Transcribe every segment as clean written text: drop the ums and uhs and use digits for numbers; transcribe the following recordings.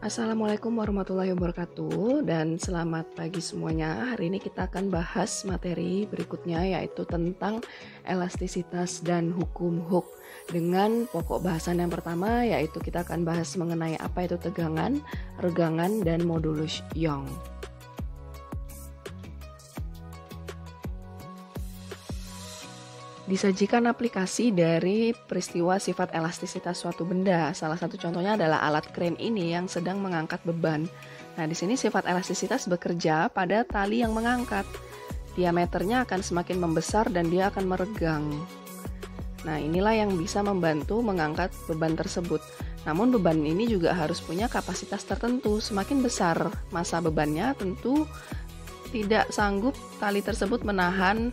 Assalamualaikum warahmatullahi wabarakatuh dan selamat pagi semuanya. Hari ini kita akan bahas materi berikutnya yaitu tentang elastisitas dan hukum Hooke. Dengan pokok bahasan yang pertama yaitu kita akan bahas mengenai apa itu tegangan, regangan, dan modulus Young. Disajikan aplikasi dari peristiwa sifat elastisitas suatu benda. Salah satu contohnya adalah alat kren ini yang sedang mengangkat beban. Nah, di sini sifat elastisitas bekerja pada tali yang mengangkat. Diameternya akan semakin membesar dan dia akan meregang. Nah, inilah yang bisa membantu mengangkat beban tersebut. Namun beban ini juga harus punya kapasitas tertentu. Semakin besar massa bebannya, tentu tidak sanggup tali tersebut menahan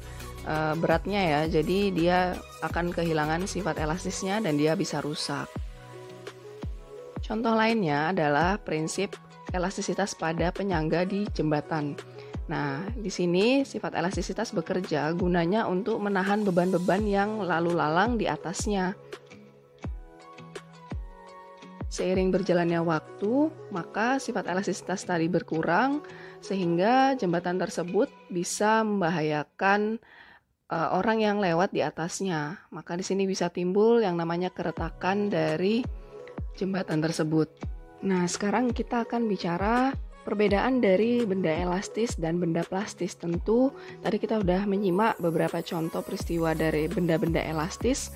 beratnya ya, jadi dia akan kehilangan sifat elastisnya dan dia bisa rusak. Contoh lainnya adalah prinsip elastisitas pada penyangga di jembatan. Nah, di sini sifat elastisitas bekerja gunanya untuk menahan beban-beban yang lalu lalang di atasnya. Seiring berjalannya waktu, maka sifat elastisitas tadi berkurang sehingga jembatan tersebut bisa membahayakan orang yang lewat di atasnya. Maka di sini bisa timbul yang namanya keretakan dari jembatan tersebut. Nah, sekarang kita akan bicara perbedaan dari benda elastis dan benda plastis. Tentu tadi kita sudah menyimak beberapa contoh peristiwa dari benda-benda elastis.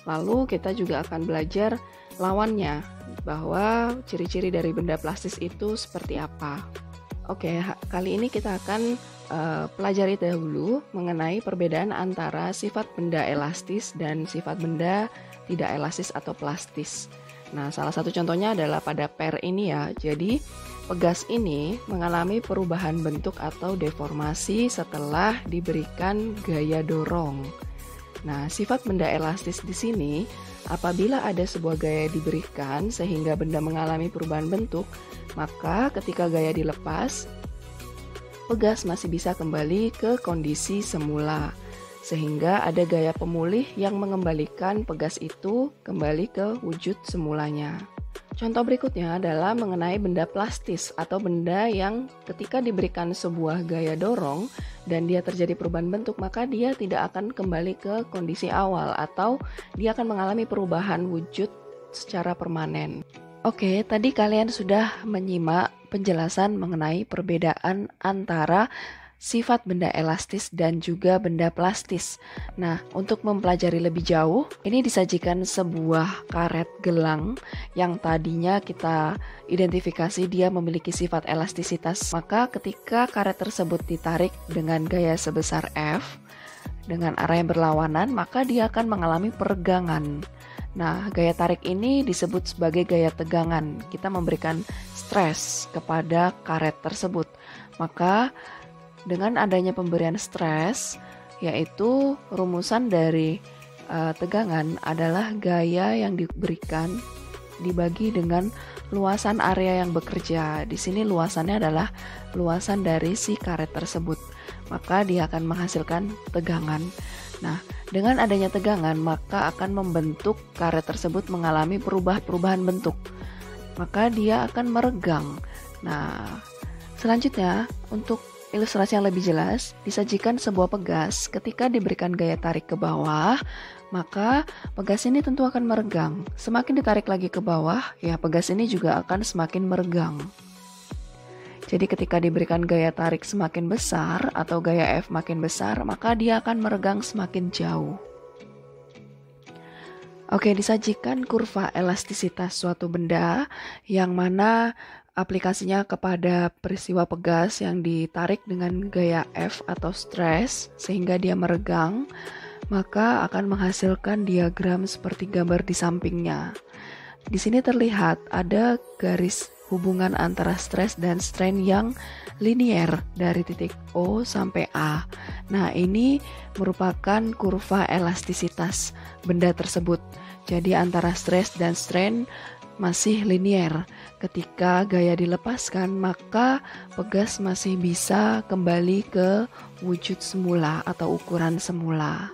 Lalu kita juga akan belajar lawannya, bahwa ciri-ciri dari benda plastis itu seperti apa. Oke, kali ini kita akan pelajari dahulu mengenai perbedaan antara sifat benda elastis dan sifat benda tidak elastis atau plastis. Nah, salah satu contohnya adalah pada per ini ya. Jadi, pegas ini mengalami perubahan bentuk atau deformasi setelah diberikan gaya dorong. Nah, sifat benda elastis di sini, apabila ada sebuah gaya diberikan sehingga benda mengalami perubahan bentuk, maka ketika gaya dilepas, pegas masih bisa kembali ke kondisi semula, sehingga ada gaya pemulih yang mengembalikan pegas itu kembali ke wujud semulanya. Contoh berikutnya adalah mengenai benda plastis atau benda yang ketika diberikan sebuah gaya dorong dan dia terjadi perubahan bentuk, maka dia tidak akan kembali ke kondisi awal atau dia akan mengalami perubahan wujud secara permanen. Oke, tadi kalian sudah menyimak penjelasan mengenai perbedaan antara sifat benda elastis dan juga benda plastis. Nah, untuk mempelajari lebih jauh, ini disajikan sebuah karet gelang yang tadinya kita identifikasi dia memiliki sifat elastisitas. Maka ketika karet tersebut ditarik dengan gaya sebesar F, dengan arah yang berlawanan, maka dia akan mengalami peregangan. Nah, gaya tarik ini disebut sebagai gaya tegangan. Kita memberikan stres kepada karet tersebut. Maka dengan adanya pemberian stres, yaitu rumusan dari tegangan adalah gaya yang diberikan dibagi dengan luasan area yang bekerja. Di sini luasannya adalah luasan dari si karet tersebut. Maka dia akan menghasilkan tegangan. Nah, dengan adanya tegangan, maka akan membentuk karet tersebut mengalami perubahan bentuk. Maka dia akan meregang. Nah, selanjutnya untuk ilustrasi yang lebih jelas, disajikan sebuah pegas ketika diberikan gaya tarik ke bawah, maka pegas ini tentu akan meregang. Semakin ditarik lagi ke bawah, ya pegas ini juga akan semakin meregang. Jadi ketika diberikan gaya tarik semakin besar atau gaya F makin besar, maka dia akan meregang semakin jauh. Oke, disajikan kurva elastisitas suatu benda yang mana aplikasinya kepada peristiwa pegas yang ditarik dengan gaya F atau stres sehingga dia meregang, maka akan menghasilkan diagram seperti gambar di sampingnya. Di sini terlihat ada garis hubungan antara stres dan strain yang linier dari titik O sampai A. Nah, ini merupakan kurva elastisitas benda tersebut. Jadi antara stres dan strain masih linier. Ketika gaya dilepaskan, maka pegas masih bisa kembali ke wujud semula atau ukuran semula.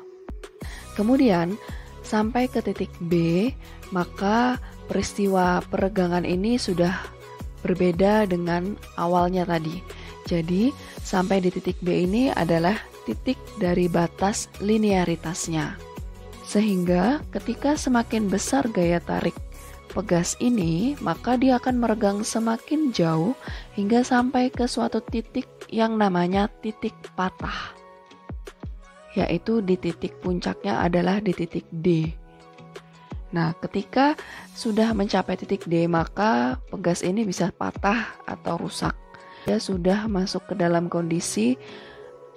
Kemudian sampai ke titik B, maka peristiwa peregangan ini sudah berbeda dengan awalnya tadi. Jadi, sampai di titik B ini adalah titik dari batas linearitasnya. Sehingga ketika semakin besar gaya tarik pegas ini, maka dia akan meregang semakin jauh hingga sampai ke suatu titik yang namanya titik patah. Yaitu di titik puncaknya adalah di titik D. Nah, ketika sudah mencapai titik D, maka pegas ini bisa patah atau rusak. Dia sudah masuk ke dalam kondisi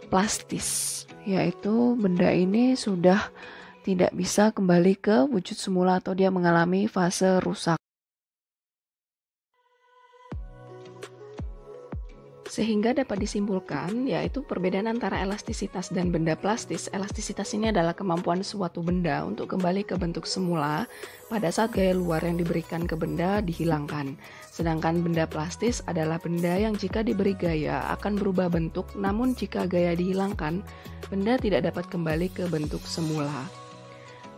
plastis, yaitu benda ini sudah tidak bisa kembali ke wujud semula atau dia mengalami fase rusak. Sehingga dapat disimpulkan yaitu perbedaan antara elastisitas dan benda plastis. Elastisitas ini adalah kemampuan suatu benda untuk kembali ke bentuk semula pada saat gaya luar yang diberikan ke benda dihilangkan. Sedangkan benda plastis adalah benda yang jika diberi gaya akan berubah bentuk, namun jika gaya dihilangkan, benda tidak dapat kembali ke bentuk semula.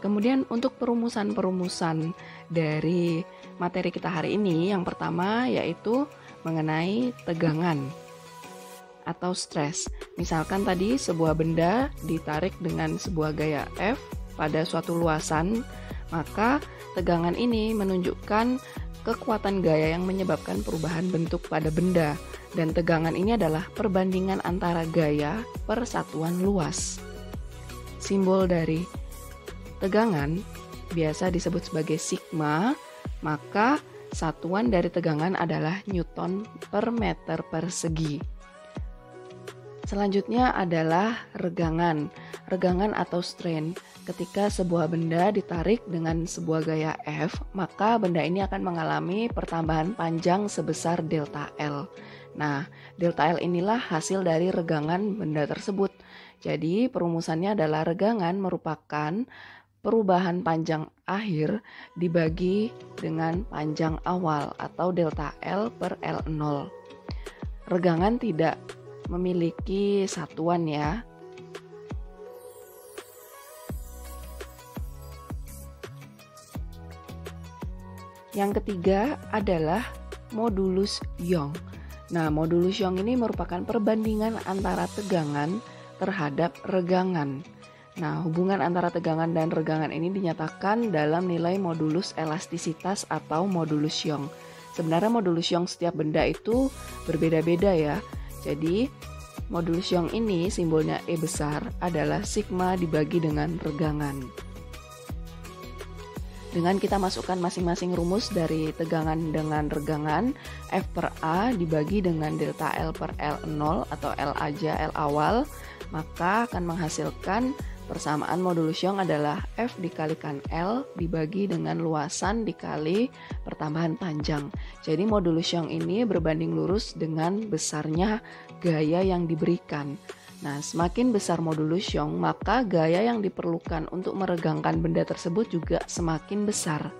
Kemudian untuk perumusan-perumusan dari materi kita hari ini, yang pertama yaitu mengenai tegangan atau stres. Misalkan tadi sebuah benda ditarik dengan sebuah gaya F pada suatu luasan, maka tegangan ini menunjukkan kekuatan gaya yang menyebabkan perubahan bentuk pada benda, dan tegangan ini adalah perbandingan antara gaya per satuan luas. Simbol dari tegangan biasa disebut sebagai sigma, maka satuan dari tegangan adalah Newton per meter persegi. Selanjutnya adalah regangan. Regangan atau strain. Ketika sebuah benda ditarik dengan sebuah gaya F, maka benda ini akan mengalami pertambahan panjang sebesar delta L. Nah, delta L inilah hasil dari regangan benda tersebut. Jadi, perumusannya adalah regangan merupakan perubahan panjang akhir dibagi dengan panjang awal atau delta L per L0. Regangan tidak memiliki satuan ya. Yang ketiga adalah modulus Young. Nah, modulus Young ini merupakan perbandingan antara tegangan terhadap regangan. Nah, hubungan antara tegangan dan regangan ini dinyatakan dalam nilai modulus elastisitas atau modulus Young. Sebenarnya modulus Young setiap benda itu berbeda-beda ya. Jadi, modulus Young ini simbolnya E besar adalah sigma dibagi dengan regangan. Dengan kita masukkan masing-masing rumus dari tegangan dengan regangan, F per A dibagi dengan delta L per L0 atau L aja, L awal, maka akan menghasilkan persamaan modulus Young adalah F dikalikan L dibagi dengan luasan dikali pertambahan panjang. Jadi modulus Young ini berbanding lurus dengan besarnya gaya yang diberikan. Nah, semakin besar modulus Young, maka gaya yang diperlukan untuk meregangkan benda tersebut juga semakin besar.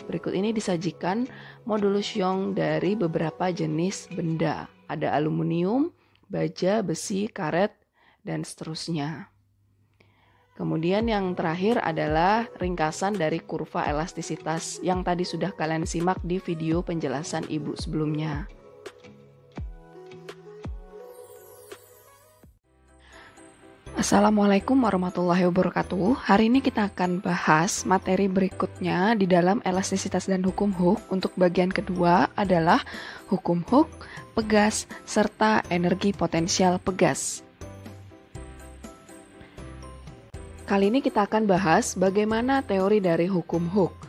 Berikut ini disajikan modulus Young dari beberapa jenis benda. Ada aluminium, baja, besi, karet, dan seterusnya. Kemudian yang terakhir adalah ringkasan dari kurva elastisitas yang tadi sudah kalian simak di video penjelasan Ibu sebelumnya. Assalamualaikum warahmatullahi wabarakatuh. Hari ini kita akan bahas materi berikutnya di dalam elastisitas dan hukum Hooke. Untuk bagian kedua adalah hukum Hooke, pegas, serta energi potensial pegas. Kali ini kita akan bahas bagaimana teori dari hukum Hooke.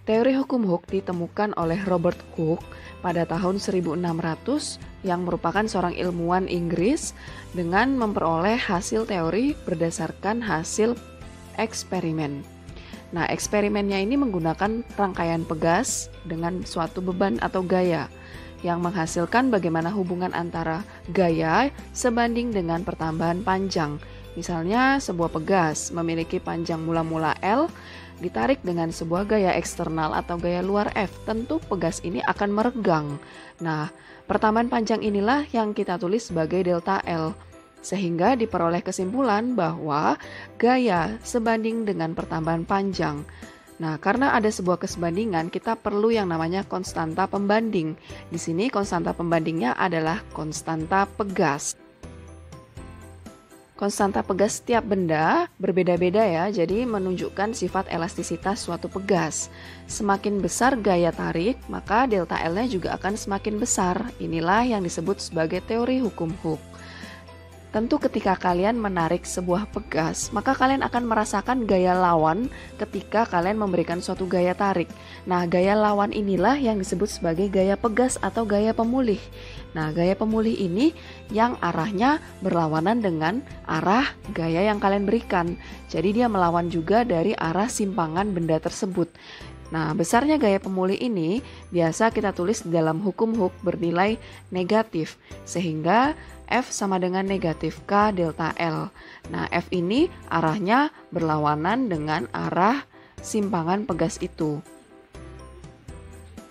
Teori hukum Hooke ditemukan oleh Robert Hooke pada tahun 1600 yang merupakan seorang ilmuwan Inggris dengan memperoleh hasil teori berdasarkan hasil eksperimen. Nah, eksperimennya ini menggunakan rangkaian pegas dengan suatu beban atau gaya yang menghasilkan bagaimana hubungan antara gaya sebanding dengan pertambahan panjang. Misalnya sebuah pegas memiliki panjang mula-mula L ditarik dengan sebuah gaya eksternal atau gaya luar F, tentu pegas ini akan meregang. Nah, pertambahan panjang inilah yang kita tulis sebagai delta L, sehingga diperoleh kesimpulan bahwa gaya sebanding dengan pertambahan panjang. Nah, karena ada sebuah kesebandingan, kita perlu yang namanya konstanta pembanding. Di sini konstanta pembandingnya adalah konstanta pegas. Konstanta pegas setiap benda berbeda-beda ya, jadi menunjukkan sifat elastisitas suatu pegas. Semakin besar gaya tarik, maka delta L-nya juga akan semakin besar. Inilah yang disebut sebagai teori hukum Hooke. Tentu ketika kalian menarik sebuah pegas, maka kalian akan merasakan gaya lawan ketika kalian memberikan suatu gaya tarik. Nah, gaya lawan inilah yang disebut sebagai gaya pegas atau gaya pemulih. Nah, gaya pemulih ini yang arahnya berlawanan dengan arah gaya yang kalian berikan. Jadi dia melawan juga dari arah simpangan benda tersebut. Nah, besarnya gaya pemulih ini biasa kita tulis dalam hukum Hooke bernilai negatif, sehingga F sama dengan negatif K delta L. Nah, F ini arahnya berlawanan dengan arah simpangan pegas itu.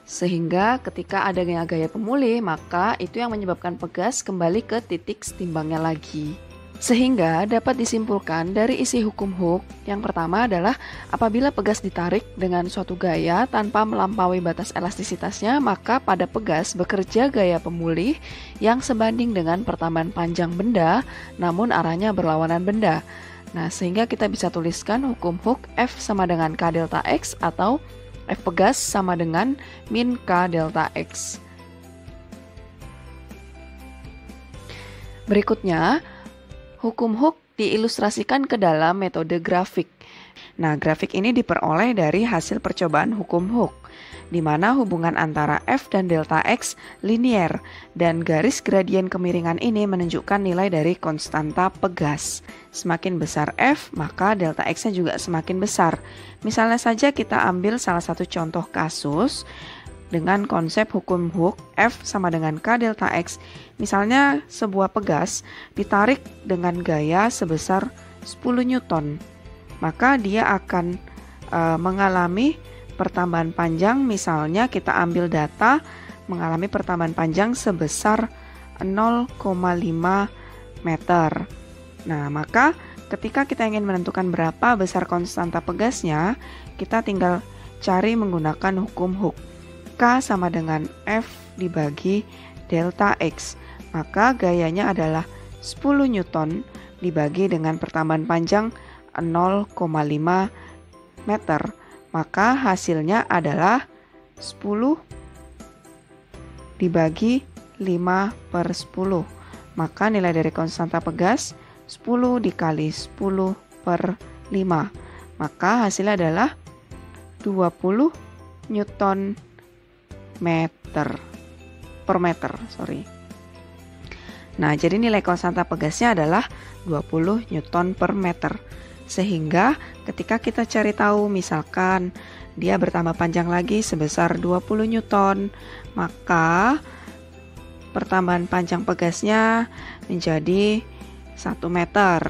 Sehingga ketika ada gaya pemulih, maka itu yang menyebabkan pegas kembali ke titik setimbangnya lagi. Sehingga dapat disimpulkan dari isi hukum Hooke, yang pertama adalah apabila pegas ditarik dengan suatu gaya tanpa melampaui batas elastisitasnya, maka pada pegas bekerja gaya pemulih yang sebanding dengan pertambahan panjang benda, namun arahnya berlawanan benda. Nah, sehingga kita bisa tuliskan hukum Hooke F sama dengan K delta X atau F pegas sama dengan min K delta X. Berikutnya, hukum Hooke diilustrasikan ke dalam metode grafik. Nah, grafik ini diperoleh dari hasil percobaan hukum Hooke, di mana hubungan antara F dan delta X linier, dan garis gradien kemiringan ini menunjukkan nilai dari konstanta pegas. Semakin besar F, maka delta X-nya juga semakin besar. Misalnya saja kita ambil salah satu contoh kasus, dengan konsep hukum Hooke F sama dengan K delta X. Misalnya sebuah pegas ditarik dengan gaya sebesar 10 Newton, maka dia akan mengalami pertambahan panjang. Misalnya kita ambil data mengalami pertambahan panjang sebesar 0,5 meter. Nah, maka ketika kita ingin menentukan berapa besar konstanta pegasnya, kita tinggal cari menggunakan hukum Hooke. K sama dengan F dibagi delta X. Maka gayanya adalah 10 Newton dibagi dengan pertambahan panjang 0,5 meter. Maka hasilnya adalah 10 dibagi 5/10. Maka nilai dari konstanta pegas 10 dikali 10/5. Maka hasilnya adalah 20 Newton per meter. Nah, jadi nilai konstanta pegasnya adalah 20 Newton per meter. Sehingga ketika kita cari tahu misalkan dia bertambah panjang lagi sebesar 20 Newton, maka pertambahan panjang pegasnya menjadi 1 meter.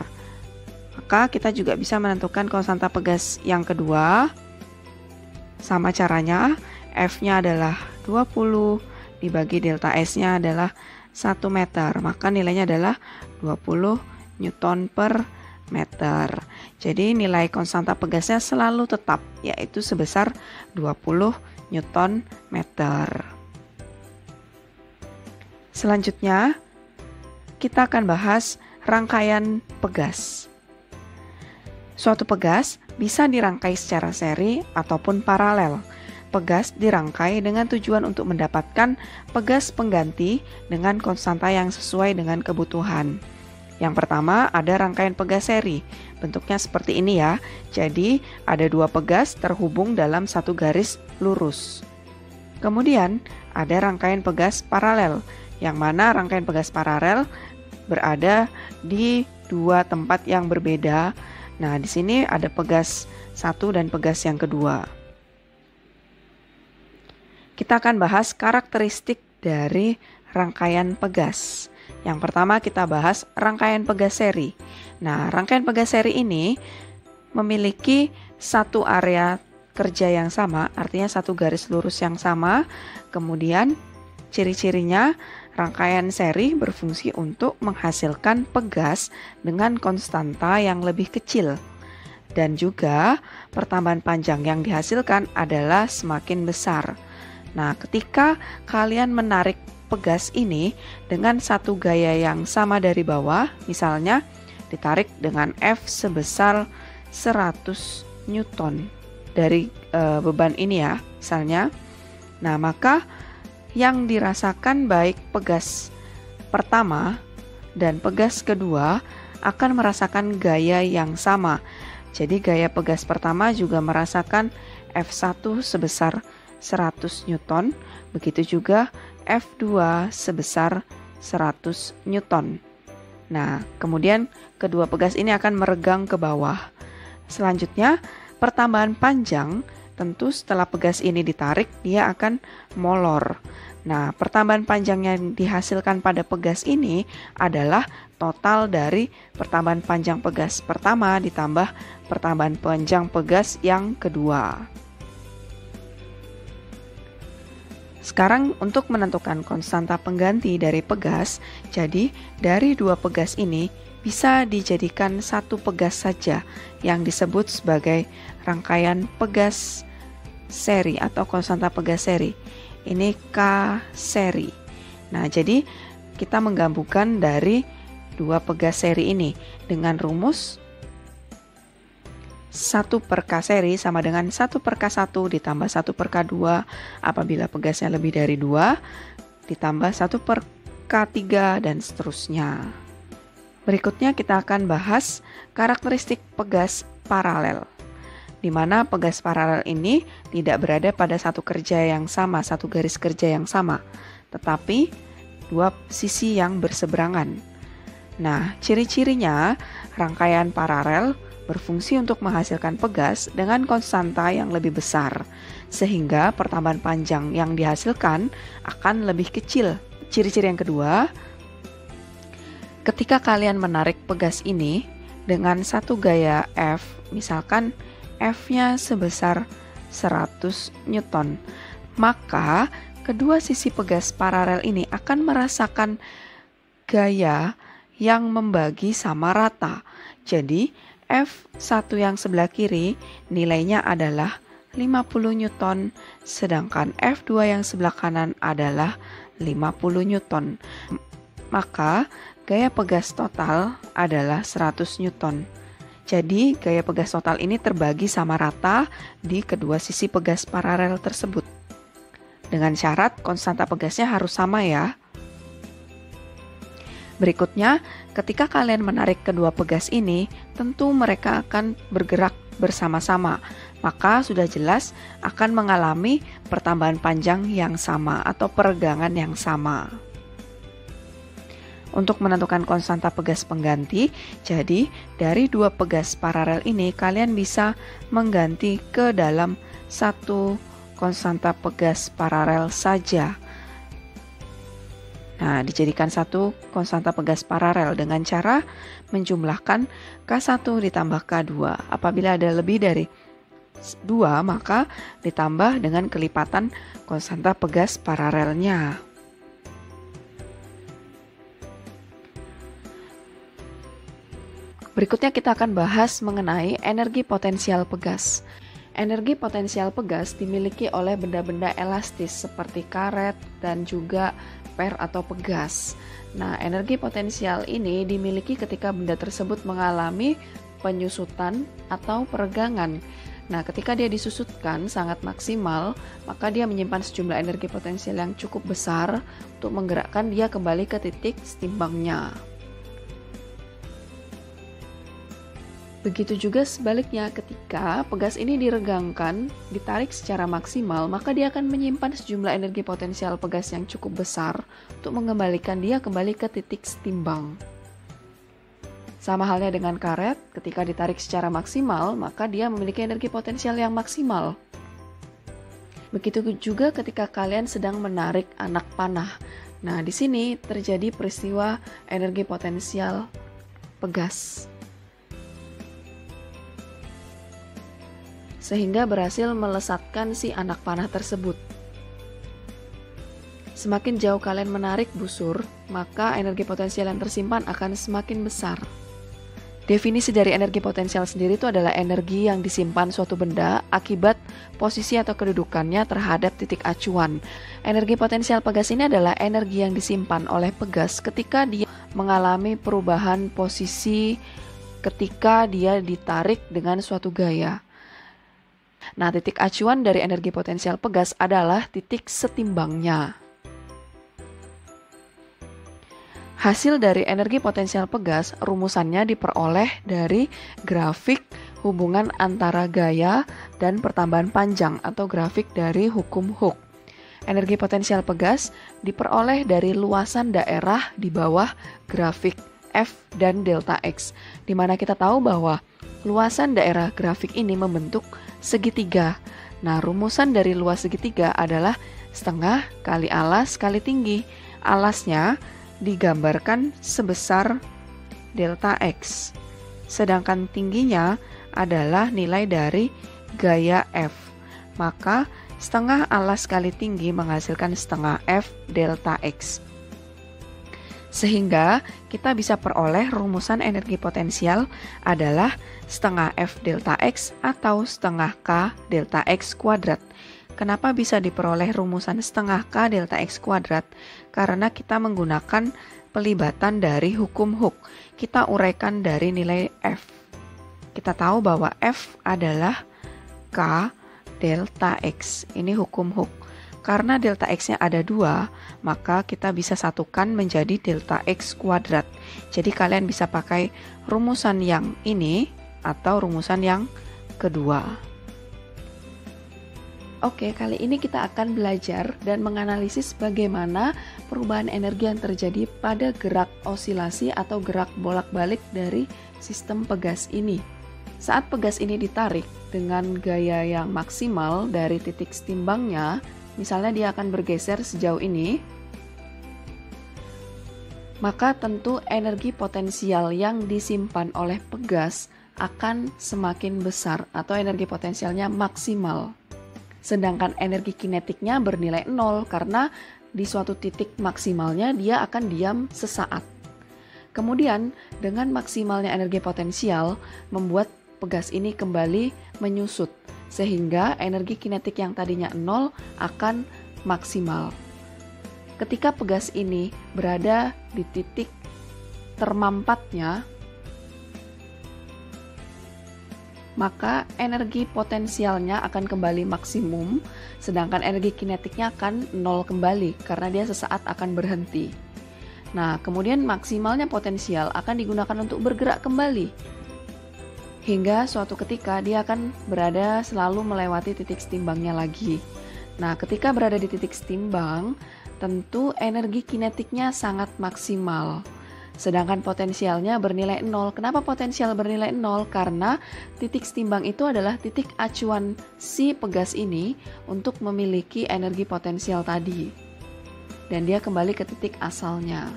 Maka kita juga bisa menentukan konstanta pegas yang kedua. Sama caranya, F-nya adalah 20 dibagi delta S-nya adalah 1 meter. Maka nilainya adalah 20 Newton per meter. Jadi nilai konstanta pegasnya selalu tetap, yaitu sebesar 20 Newton meter. Selanjutnya, kita akan bahas rangkaian pegas. Suatu pegas bisa dirangkai secara seri ataupun paralel. Pegas dirangkai dengan tujuan untuk mendapatkan pegas pengganti dengan konstanta yang sesuai dengan kebutuhan. Yang pertama ada rangkaian pegas seri. Bentuknya seperti ini ya. Jadi ada 2 pegas terhubung dalam satu garis lurus. Kemudian ada rangkaian pegas paralel, yang mana rangkaian pegas paralel berada di 2 tempat yang berbeda. Nah, di sini ada pegas 1 dan pegas yang kedua. Kita akan bahas karakteristik dari rangkaian pegas. Yang pertama kita bahas rangkaian pegas seri. Nah, rangkaian pegas seri ini memiliki satu area kerja yang sama, artinya satu garis lurus yang sama. Kemudian ciri-cirinya, rangkaian seri berfungsi untuk menghasilkan pegas dengan konstanta yang lebih kecil. Dan juga pertambahan panjang yang dihasilkan adalah semakin besar. Nah, ketika kalian menarik pegas ini dengan satu gaya yang sama dari bawah, misalnya ditarik dengan F sebesar 100 Newton dari beban ini ya, misalnya. Nah, maka yang dirasakan baik pegas pertama dan pegas kedua akan merasakan gaya yang sama. Jadi gaya pegas pertama juga merasakan F1 sebesar 100 Newton, begitu juga F2 sebesar 100 Newton. Nah, kemudian kedua pegas ini akan meregang ke bawah. Selanjutnya, pertambahan panjang, tentu setelah pegas ini ditarik, dia akan molor. Nah, pertambahan panjang yang dihasilkan pada pegas ini adalah total dari pertambahan panjang pegas pertama ditambah pertambahan panjang pegas yang kedua. Sekarang untuk menentukan konstanta pengganti dari pegas, jadi dari dua pegas ini bisa dijadikan satu pegas saja yang disebut sebagai rangkaian pegas seri atau konstanta pegas seri. Ini K seri. Nah, jadi kita menggabungkan dari dua pegas seri ini dengan rumus 1 per K seri sama dengan 1 per K1 ditambah 1 per K2 apabila pegasnya lebih dari 2 ditambah 1 per K3 dan seterusnya. Berikutnya kita akan bahas karakteristik pegas paralel, di mana pegas paralel ini tidak berada pada satu kerja yang sama, satu garis kerja yang sama, tetapi dua sisi yang berseberangan. Nah, ciri-cirinya rangkaian paralel berfungsi untuk menghasilkan pegas dengan konstanta yang lebih besar, sehingga pertambahan panjang yang dihasilkan akan lebih kecil. Ciri-ciri yang kedua, ketika kalian menarik pegas ini dengan satu gaya F, misalkan F-nya sebesar 100 Newton, maka kedua sisi pegas paralel ini akan merasakan gaya yang membagi sama rata. Jadi F1 yang sebelah kiri nilainya adalah 50 Newton, sedangkan F2 yang sebelah kanan adalah 50 Newton. Maka gaya pegas total adalah 100 Newton. Jadi gaya pegas total ini terbagi sama rata di kedua sisi pegas paralel tersebut. Dengan syarat konstanta pegasnya harus sama ya. Berikutnya, ketika kalian menarik kedua pegas ini, tentu mereka akan bergerak bersama-sama. Maka sudah jelas akan mengalami pertambahan panjang yang sama atau peregangan yang sama. Untuk menentukan konstanta pegas pengganti, jadi dari dua pegas paralel ini kalian bisa mengganti ke dalam satu konstanta pegas paralel saja. Nah, dijadikan satu konstanta pegas paralel dengan cara menjumlahkan K1 ditambah K2. Apabila ada lebih dari 2, maka ditambah dengan kelipatan konstanta pegas paralelnya. Berikutnya kita akan bahas mengenai energi potensial pegas. Energi potensial pegas dimiliki oleh benda-benda elastis seperti karet dan juga per atau pegas. Nah, energi potensial ini dimiliki ketika benda tersebut mengalami penyusutan atau peregangan. Nah, ketika dia disusutkan sangat maksimal, maka dia menyimpan sejumlah energi potensial yang cukup besar untuk menggerakkan dia kembali ke titik setimbangnya. Begitu juga sebaliknya, ketika pegas ini diregangkan, ditarik secara maksimal, maka dia akan menyimpan sejumlah energi potensial pegas yang cukup besar untuk mengembalikan dia kembali ke titik setimbang. Sama halnya dengan karet, ketika ditarik secara maksimal, maka dia memiliki energi potensial yang maksimal. Begitu juga ketika kalian sedang menarik anak panah. Nah, di sini terjadi peristiwa energi potensial pegas, sehingga berhasil melesatkan si anak panah tersebut. Semakin jauh kalian menarik busur, maka energi potensial yang tersimpan akan semakin besar. Definisi dari energi potensial sendiri itu adalah energi yang disimpan suatu benda akibat posisi atau kedudukannya terhadap titik acuan. Energi potensial pegas ini adalah energi yang disimpan oleh pegas ketika dia mengalami perubahan posisi ketika dia ditarik dengan suatu gaya. Nah, titik acuan dari energi potensial pegas adalah titik setimbangnya. Hasil dari energi potensial pegas, rumusannya diperoleh dari grafik hubungan antara gaya dan pertambahan panjang atau grafik dari hukum Hooke. Energi potensial pegas diperoleh dari luasan daerah di bawah grafik F dan delta X, di mana kita tahu bahwa luasan daerah grafik ini membentuk segitiga. Nah, rumusan dari luas segitiga adalah setengah kali alas kali tinggi. Alasnya digambarkan sebesar delta X, sedangkan tingginya adalah nilai dari gaya F. Maka setengah alas kali tinggi menghasilkan setengah F delta X. Sehingga kita bisa peroleh rumusan energi potensial adalah setengah F delta X atau setengah K delta X kuadrat. Kenapa bisa diperoleh rumusan setengah K delta X kuadrat? Karena kita menggunakan pelibatan dari hukum Hooke. Kita uraikan dari nilai F. Kita tahu bahwa F adalah K delta X. Ini hukum Hooke. Karena delta X-nya ada 2, maka kita bisa satukan menjadi delta X kuadrat. Jadi kalian bisa pakai rumusan yang ini atau rumusan yang kedua. Oke, kali ini kita akan belajar dan menganalisis bagaimana perubahan energi yang terjadi pada gerak osilasi atau gerak bolak-balik dari sistem pegas ini. Saat pegas ini ditarik dengan gaya yang maksimal dari titik setimbangnya, misalnya dia akan bergeser sejauh ini, maka tentu energi potensial yang disimpan oleh pegas akan semakin besar atau energi potensialnya maksimal. Sedangkan energi kinetiknya bernilai 0 karena di suatu titik maksimalnya dia akan diam sesaat. Kemudian dengan maksimalnya energi potensial membuat pegas ini kembali menyusut sehingga energi kinetik yang tadinya 0 akan maksimal. Ketika pegas ini berada di titik termampatnya, maka energi potensialnya akan kembali maksimum, sedangkan energi kinetiknya akan 0 kembali karena dia sesaat akan berhenti. Nah, kemudian maksimalnya potensial akan digunakan untuk bergerak kembali, hingga suatu ketika dia akan berada selalu melewati titik setimbangnya lagi. Nah, ketika berada di titik setimbang, tentu energi kinetiknya sangat maksimal. Sedangkan potensialnya bernilai 0. Kenapa potensial bernilai 0? Karena titik setimbang itu adalah titik acuan si pegas ini untuk memiliki energi potensial tadi. Dan dia kembali ke titik asalnya.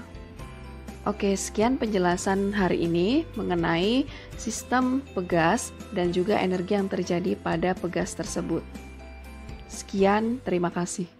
Oke, sekian penjelasan hari ini mengenai sistem pegas dan juga energi yang terjadi pada pegas tersebut. Sekian, terima kasih.